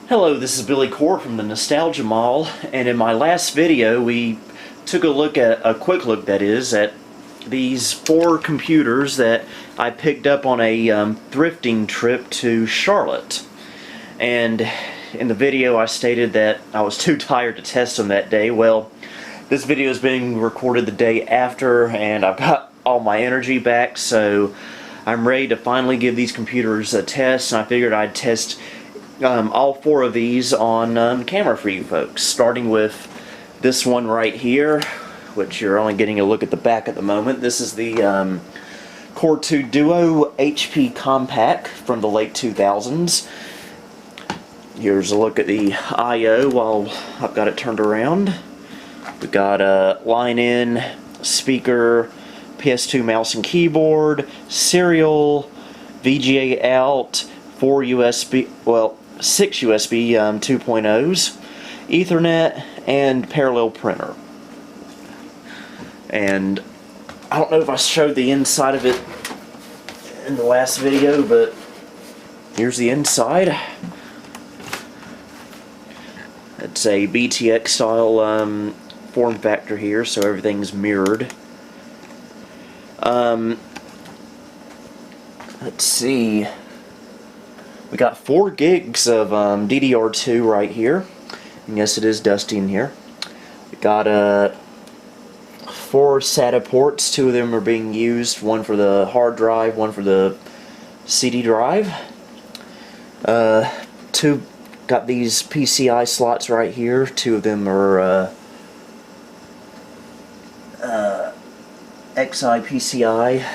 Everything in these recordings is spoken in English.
Hello, this is Billy Core from the Nostalgia Mall, and in my last video we took a quick look that is, at these 4 computers that I picked up on a thrifting trip to Charlotte. And in the video I stated that I was too tired to test them that day. Well, this video is being recorded the day after and I've got all my energy back, so I'm ready to finally give these computers a test, and I figured I'd test all 4 of these on camera for you folks, starting with this one right here, which you're only getting a look at the back at the moment. This is the Core 2 Duo HP Compaq from the late 2000s. Here's a look at the I/O while I've got it turned around. We've got a line-in speaker, PS2 mouse and keyboard, serial, VGA out, 4 USB, well, 6 USB 2.0s, Ethernet, and parallel printer. And I don't know if I showed the inside of it in the last video, but here's the inside. It's a BTX style form factor here, so everything's mirrored. Let's see. We got 4 gigs of DDR2 right here. And yes, it is dusty in here. We got 4 SATA ports. 2 of them are being used. One for the hard drive, one for the CD drive. 2 got these PCI slots right here. 2 of them are XI PCI.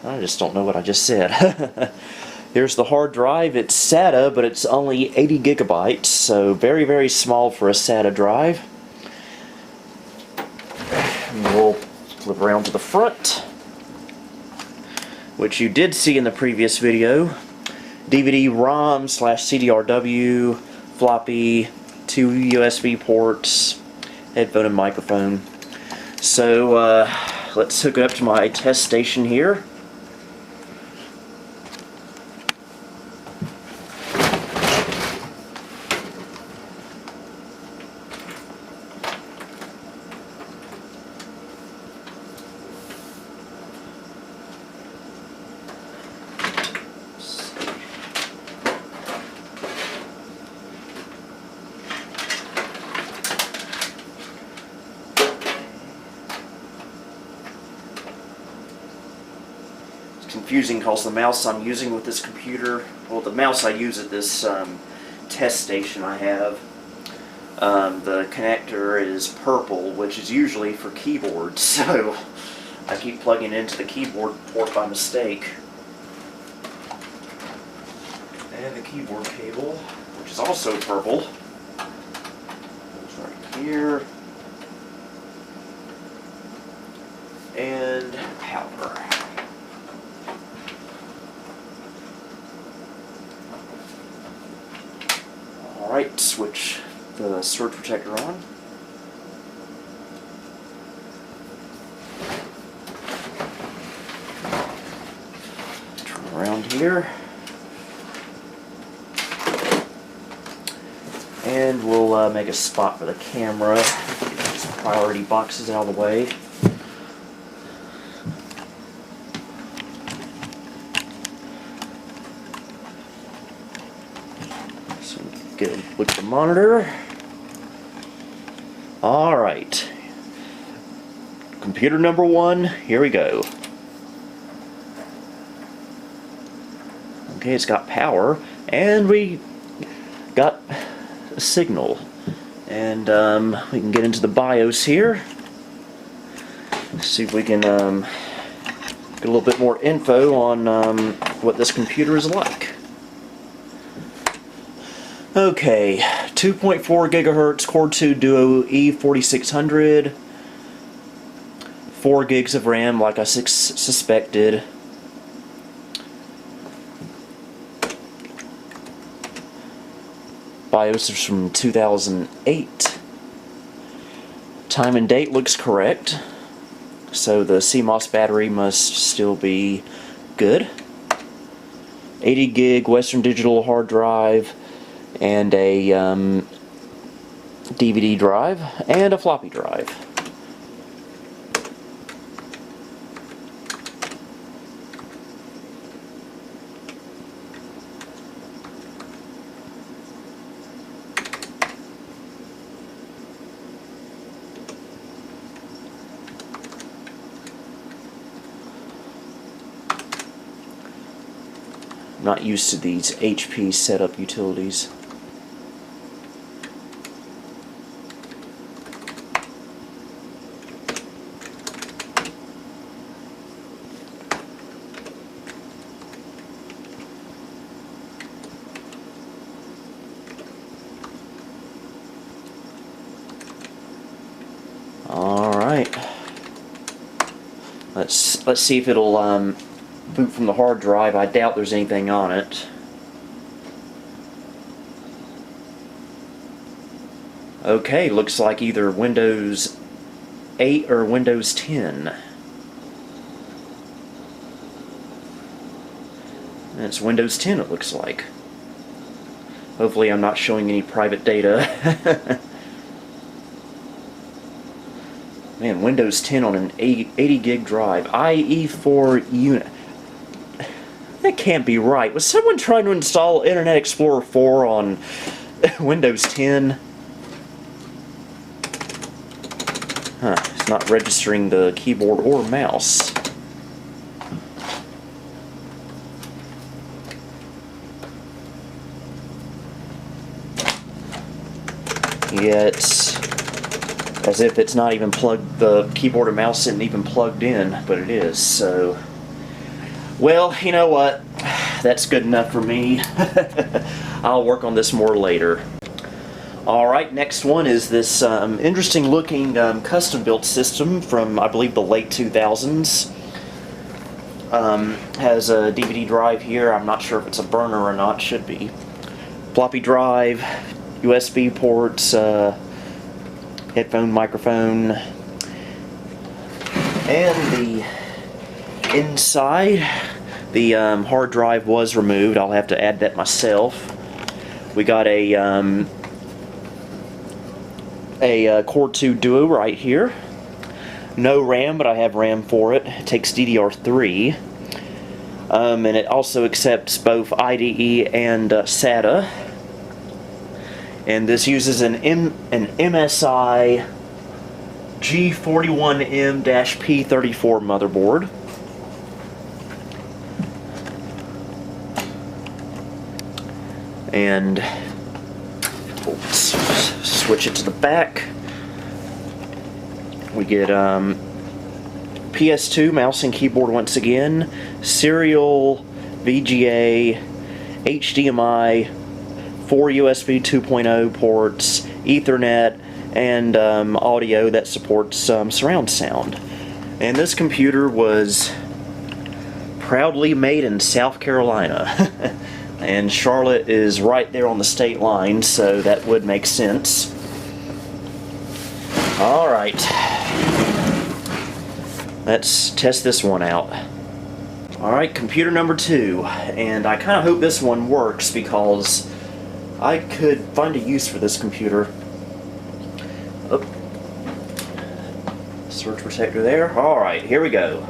I just don't know what I just said. Here's the hard drive. It's SATA, but it's only 80 gigabytes, so very, very small for a SATA drive. And we'll flip around to the front, which you did see in the previous video. DVD-ROM / CDRW, floppy, 2 USB ports, headphone and microphone. So let's hook it up to my test station here. Confusing because the mouse I'm using with this computer, well, the mouse I use at this test station I have, the connector is purple, which is usually for keyboards, so I keep plugging it into the keyboard port by mistake. And the keyboard cable, which is also purple, goes right here. And power. Alright, switch the surge protector on. Turn around here. And we'll make a spot for the camera. Get these priority boxes out of the way. Get a look at the monitor. Alright. Computer number 1, here we go. Okay, it's got power, and we got a signal. And we can get into the BIOS here. See if we can get a little bit more info on what this computer is like. Okay, 2.4 gigahertz Core 2 Duo E4600, 4 gigs of RAM like I suspected. BIOS is from 2008. Time and date looks correct, so the CMOS battery must still be good. 80 gig Western Digital hard drive, and a DVD drive, and a floppy drive. I'm not used to these HP setup utilities. Alright. Let's see if it'll boot from the hard drive. I doubt there's anything on it. Okay, looks like either Windows 8 or Windows 10. And it's Windows 10, it looks like. Hopefully I'm not showing any private data. Man, Windows 10 on an 80 gig drive. IE4 unit. That can't be right. Was someone trying to install Internet Explorer 4 on Windows 10? Huh, it's not registering the keyboard or mouse. Yet, as if it's not even plugged, the keyboard and mouse isn't even plugged in, but it is, so. Well, you know what? That's good enough for me. I'll work on this more later. Alright, next one is this interesting looking custom built system from, I believe, the late 2000s. Has a DVD drive here. I'm not sure if it's a burner or not. Should be. Floppy drive, USB ports, headphone, microphone, and the inside, the hard drive was removed. I'll have to add that myself. We got a Core 2 Duo right here. No RAM, but I have RAM for it. It takes DDR3, and it also accepts both IDE and SATA. And this uses an MSI G41M-P34 motherboard. And let's switch it to the back. We get PS2 mouse and keyboard once again, serial, VGA, HDMI, 4 USB 2.0 ports, Ethernet, and audio that supports surround sound. And this computer was proudly made in South Carolina. And Charlotte is right there on the state line, so that would make sense. Alright. Let's test this one out. Alright, computer number 2. And I kind of hope this one works because I could find a use for this computer. Oh. Surge protector there. Alright, here we go.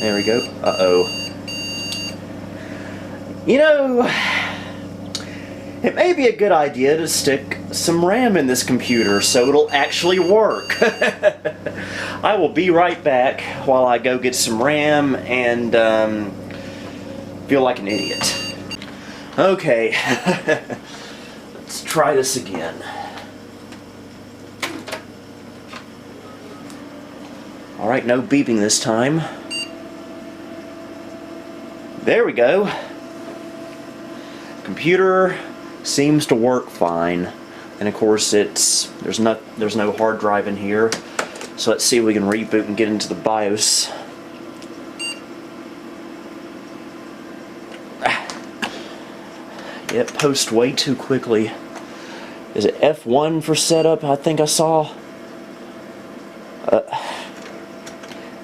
There we go. Uh-oh. You know, it may be a good idea to stick some RAM in this computer so it'll actually work. I will be right back while I go get some RAM and feel like an idiot. Okay, let's try this again. Alright, no beeping this time. There we go. Computer seems to work fine. And of course there's no hard drive in here. So let's see if we can reboot and get into the BIOS. It posts way too quickly. Is it F1 for setup? I think I saw.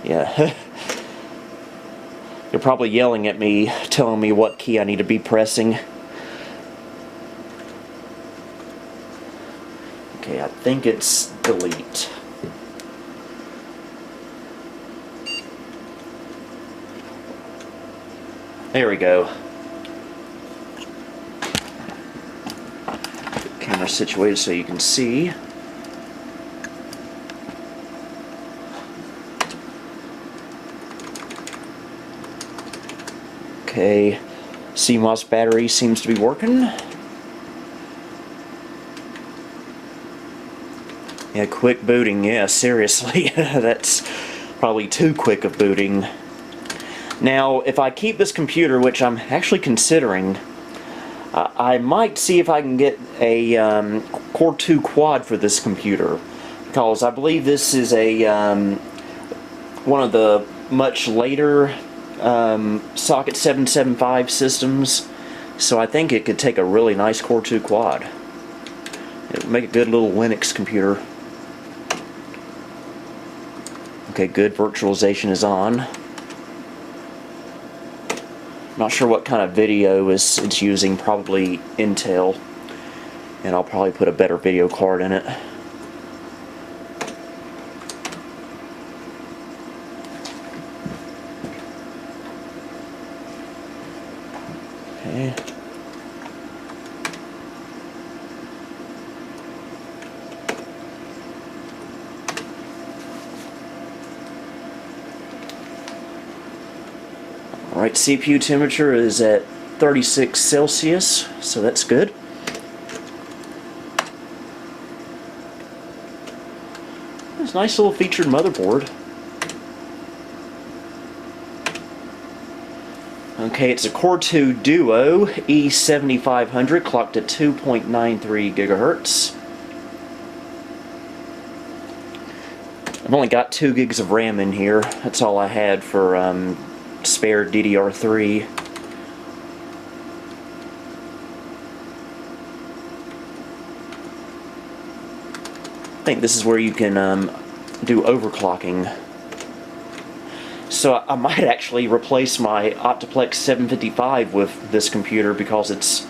Yeah. You're probably yelling at me, telling me what key I need to be pressing. Okay, I think it's delete. There we go. Get the camera situated so you can see. Okay, CMOS battery seems to be working. Yeah, quick booting, yeah, seriously. That's probably too quick of booting. Now, if I keep this computer, which I'm actually considering, I might see if I can get a Core 2 quad for this computer, because I believe this is a one of the much later Socket 775 systems, so I think it could take a really nice Core 2 quad. It would make a good little Linux computer. Okay, good, virtualization is on. Not sure what kind of video it's using, probably Intel, and I'll probably put a better video card in it. Okay. Alright, CPU temperature is at 36 Celsius, so that's good. It's a nice little featured motherboard. Okay, it's a Core 2 Duo E7500, clocked at 2.93 gigahertz. I've only got 2 gigs of RAM in here. That's all I had for spare DDR3. I think this is where you can do overclocking. So I might actually replace my Optiplex 755 with this computer because it's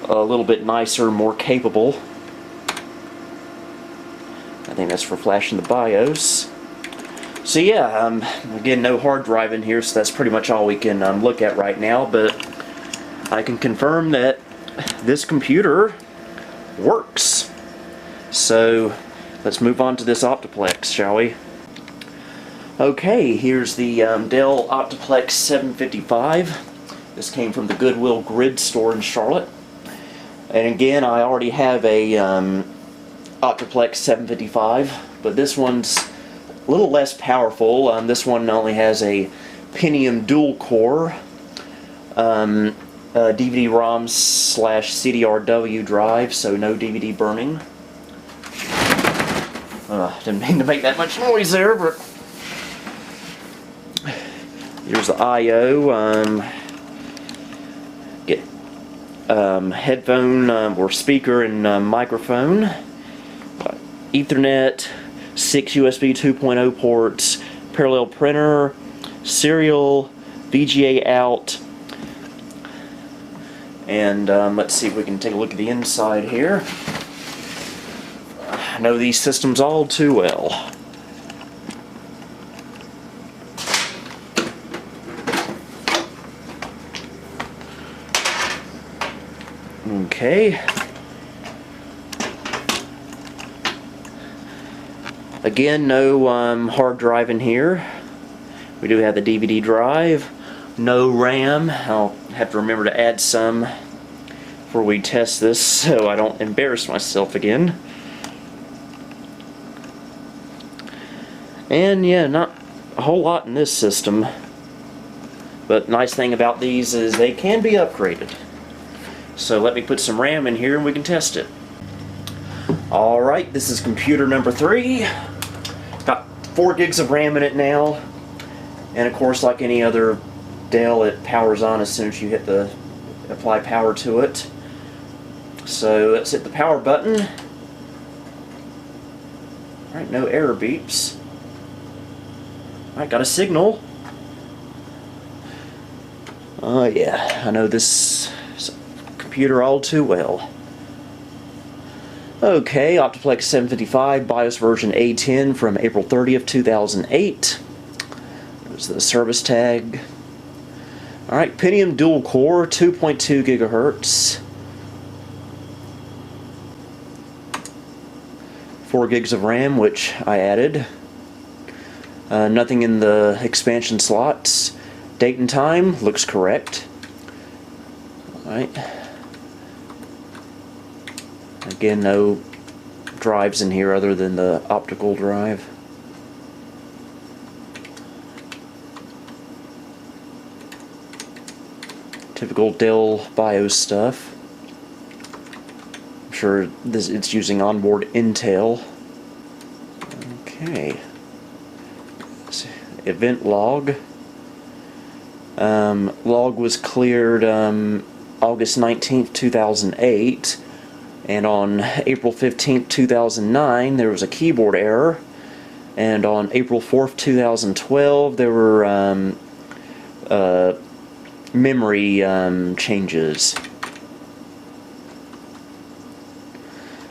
a little bit nicer, more capable. I think that's for flashing the BIOS. So yeah, again, no hard drive in here, so that's pretty much all we can look at right now, but I can confirm that this computer works. So let's move on to this Optiplex, shall we? Okay, here's the Dell Optiplex 755. This came from the Goodwill Grid store in Charlotte. And again, I already have a Optiplex 755, but this one's a little less powerful. This one only has a Pentium dual core DVD-ROM / CDRW drive, so no DVD burning. Didn't mean to make that much noise there, but here's the I/O. Get headphone or speaker and microphone. Ethernet, 6 USB 2.0 ports, parallel printer, serial, VGA out, and let's see if we can take a look at the inside here. I know these systems all too well. Okay. Again, no hard drive in here. We do have the DVD drive. No RAM. I'll have to remember to add some before we test this so I don't embarrass myself again. And yeah, not a whole lot in this system. But nice thing about these is they can be upgraded. So let me put some RAM in here and we can test it. Alright, this is computer number 3. Got 4 gigs of RAM in it now. And of course, like any other Dell, it powers on as soon as you hit the apply power to it. So let's hit the power button. Alright, no error beeps. Alright, got a signal. Oh yeah, I know this computer all too well. Okay, Optiplex 755, BIOS version A10 from April 30th, 2008. There's the service tag. Alright, Pentium dual core, 2.2 gigahertz. 4 gigs of RAM, which I added. Nothing in the expansion slots. Date and time looks correct. Alright. Again, no drives in here other than the optical drive. Typical Dell BIOS stuff. I'm sure it's using onboard Intel. Okay. Event log. Log was cleared August 19th, 2008, and on April 15th, 2009 there was a keyboard error, and on April 4th, 2012 there were memory changes.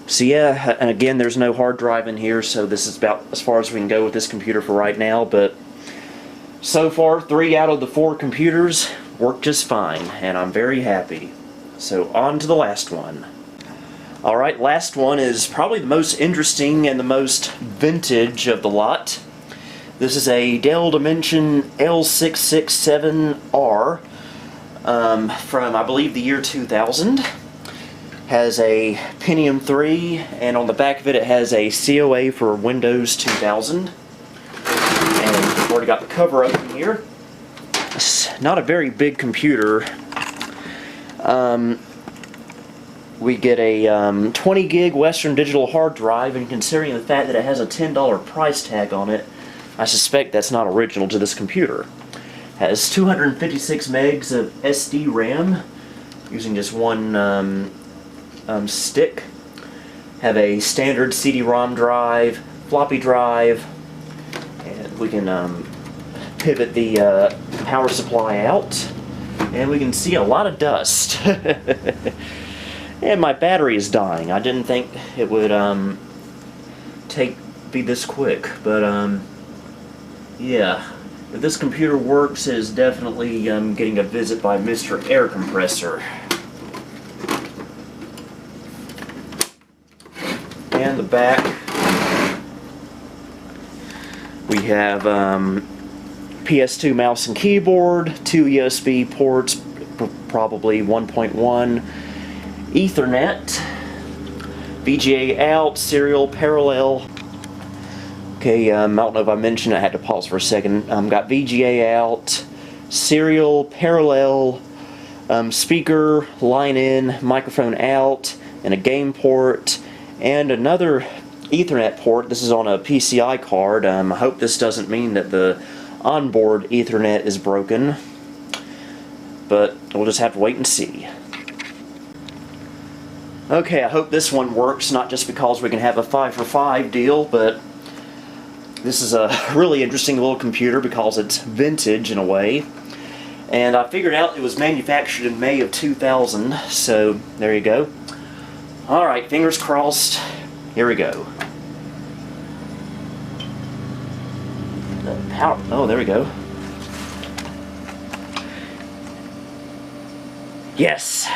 So yeah, and again, there's no hard drive in here, so this is about as far as we can go with this computer for right now, but so far, 3 out of the 4 computers work just fine, and I'm very happy. So on to the last one. Alright, last one is probably the most interesting and the most vintage of the lot. This is a Dell Dimension L667R from, I believe, the year 2000. Has a Pentium 3, and on the back of it, it has a COA for Windows 2000. And we've already got the cover open here. It's not a very big computer. We get a 20 gig Western Digital hard drive, and considering the fact that it has a $10 price tag on it, I suspect that's not original to this computer. Has 256 megs of SD RAM, using just one stick. Have a standard CD-ROM drive, floppy drive, and we can pivot the power supply out, and we can see a lot of dust. And my battery is dying. I didn't think it would be this quick, but yeah. If this computer works, it is definitely getting a visit by Mr. Air Compressor. And the back, we have PS2 mouse and keyboard, 2 USB ports, probably 1.1, Ethernet, VGA out, serial, parallel. Okay, I don't know if I mentioned, I had to pause for a second. Got VGA out, serial, parallel, speaker, line in, microphone out, and a game port, and another Ethernet port. This is on a PCI card. I hope this doesn't mean that the onboard Ethernet is broken, but we'll just have to wait and see. Okay, I hope this one works, not just because we can have a 5 for 5 deal, but this is a really interesting little computer because it's vintage in a way. And I figured out it was manufactured in May of 2000, so there you go. Alright, fingers crossed. Here we go. The power. Oh, there we go. Yes!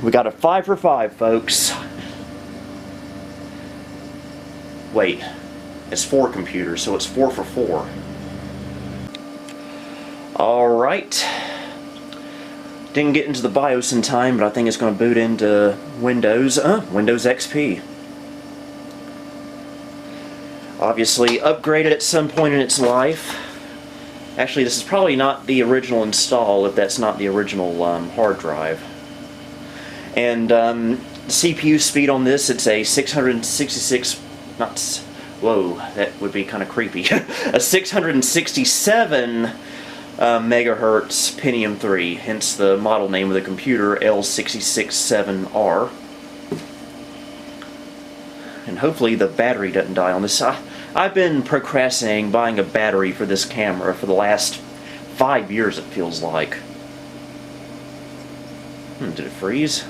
We got a 5 for 5, folks. Wait, it's 4 computers, so it's 4 for 4. Alright. Didn't get into the BIOS in time, but I think it's going to boot into Windows. Windows XP. Obviously upgraded at some point in its life. Actually, this is probably not the original install, if that's not the original hard drive. And CPU speed on this, it's a 666, whoa, that would be kind of creepy. A 667 megahertz Pentium 3, hence the model name of the computer, L667R. and hopefully the battery doesn't die on this. I've been procrastinating buying a battery for this camera for the last 5 years, it feels like. Did it freeze?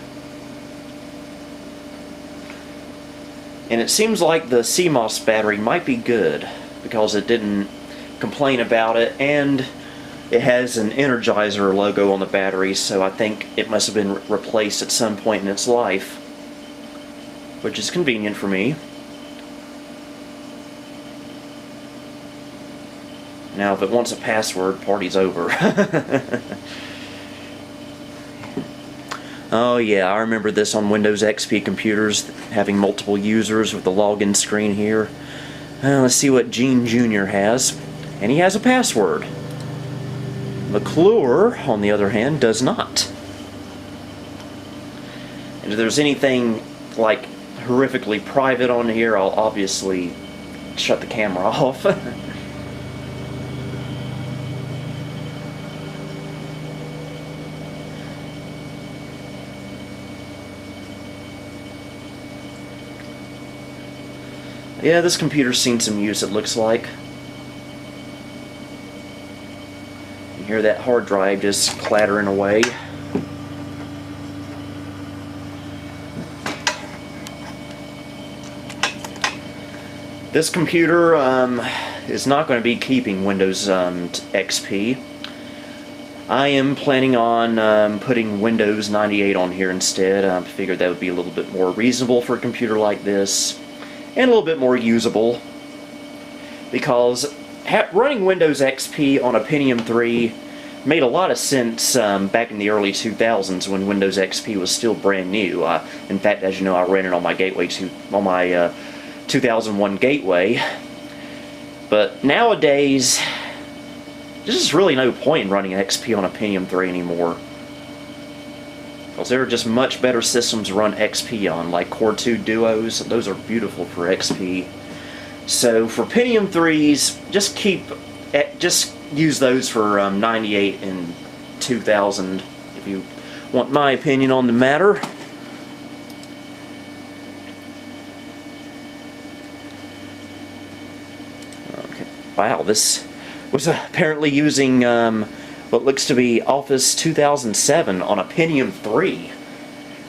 And it seems like the CMOS battery might be good because it didn't complain about it, and it has an Energizer logo on the battery, so I think it must have been replaced at some point in its life, which is convenient for me. Now if it wants a password, party's over. Oh yeah, I remember this on Windows XP computers, having multiple users with the login screen here. Let's see what Gene Jr. has. And he has a password. McClure, on the other hand, does not. And if there's anything like horrifically private on here, I'll obviously shut the camera off. Yeah, this computer's seen some use, it looks like. You hear that hard drive just clattering away. This computer is not going to be keeping Windows XP. I am planning on putting Windows 98 on here instead. I figured that would be a little bit more reasonable for a computer like this, and a little bit more usable, because running Windows XP on a Pentium 3 made a lot of sense back in the early 2000s when Windows XP was still brand new. In fact, as you know, I ran it on my Gateway 2001 Gateway. But nowadays, there's just really no point in running XP on a Pentium 3 anymore, because there are just much better systems to run XP on, like Core 2 Duos. Those are beautiful for XP. So for Pentium 3s, just use those for 98 and 2000 if you want my opinion on the matter. Okay. Wow, this was apparently using what looks to be Office 2007 on a Pentium 3.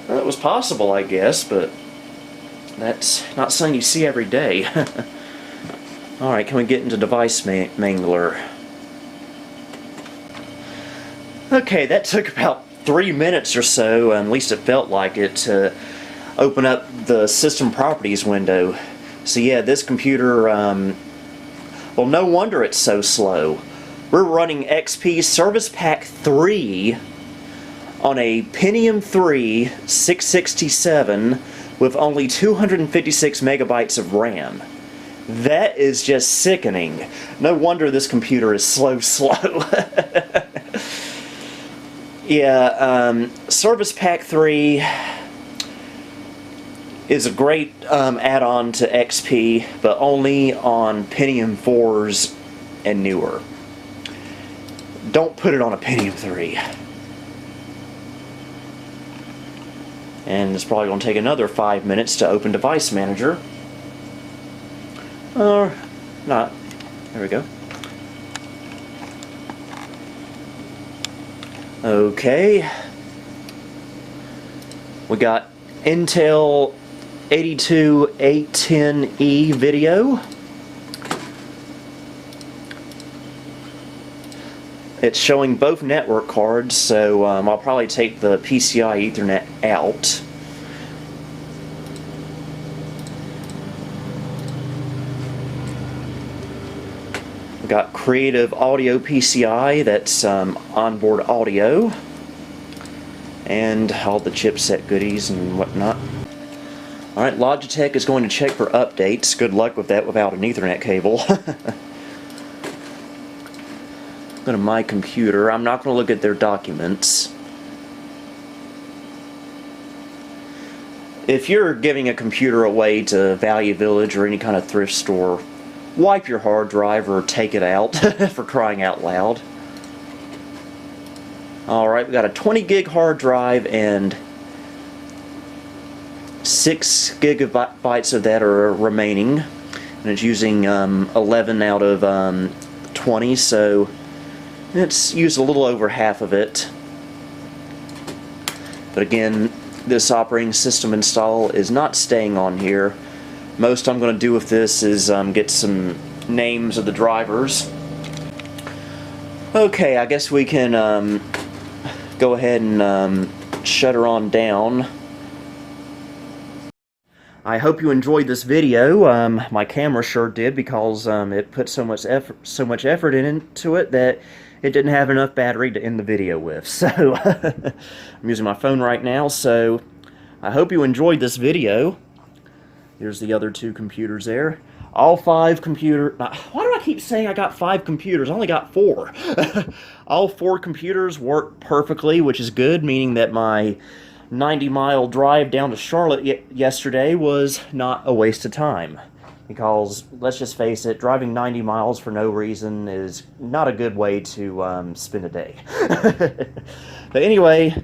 Well, that was possible, I guess, but that's not something you see every day. Alright, can we get into Device Mangler? Okay, that took about 3 minutes or so, at least it felt like it, to open up the System Properties window. So yeah, this computer, well, no wonder it's so slow. We're running XP Service Pack 3 on a Pentium 3 667 with only 256 megabytes of RAM. That is just sickening. No wonder this computer is slow. Yeah, Service Pack 3 is a great add-on to XP, but only on Pentium 4s and newer. Don't put it on a Pentium 3. And it's probably going to take another 5 minutes to open Device Manager. Or not. There we go. Okay. We got Intel 82810E video. It's showing both network cards, so I'll probably take the PCI Ethernet out. We've got Creative Audio PCI, that's onboard audio, and all the chipset goodies and whatnot. Alright, Logitech is going to check for updates. Good luck with that without an Ethernet cable. Go to my computer. I'm not going to look at their documents. If you're giving a computer away to Value Village or any kind of thrift store, wipe your hard drive or take it out, for crying out loud. Alright, we got a 20 gig hard drive and 6 gigabytes of that are remaining, and it's using 11 out of 20, so it's used a little over half of it. But again, this operating system install is not staying on here. Most I'm going to do with this is get some names of the drivers. Okay, I guess we can go ahead and shut her on down. I hope you enjoyed this video. My camera sure did, because it put so much effort into it that it didn't have enough battery to end the video with. So I'm using my phone right now, so I hope you enjoyed this video. Here's the other 2 computers there. All 5 computers. Why do I keep saying I got 5 computers? I only got 4. All 4 computers work perfectly, which is good, meaning that my 90-mile drive down to Charlotte yesterday was not a waste of time. Because, let's just face it, driving 90 miles for no reason is not a good way to spend a day. But anyway,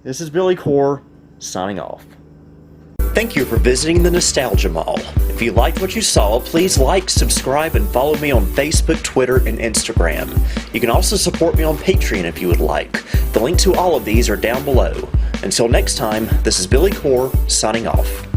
this is Billy Core, signing off. Thank you for visiting the Nostalgia Mall. If you liked what you saw, please like, subscribe, and follow me on Facebook, Twitter, and Instagram. You can also support me on Patreon if you would like. The link to all of these are down below. Until next time, this is Billy Core, signing off.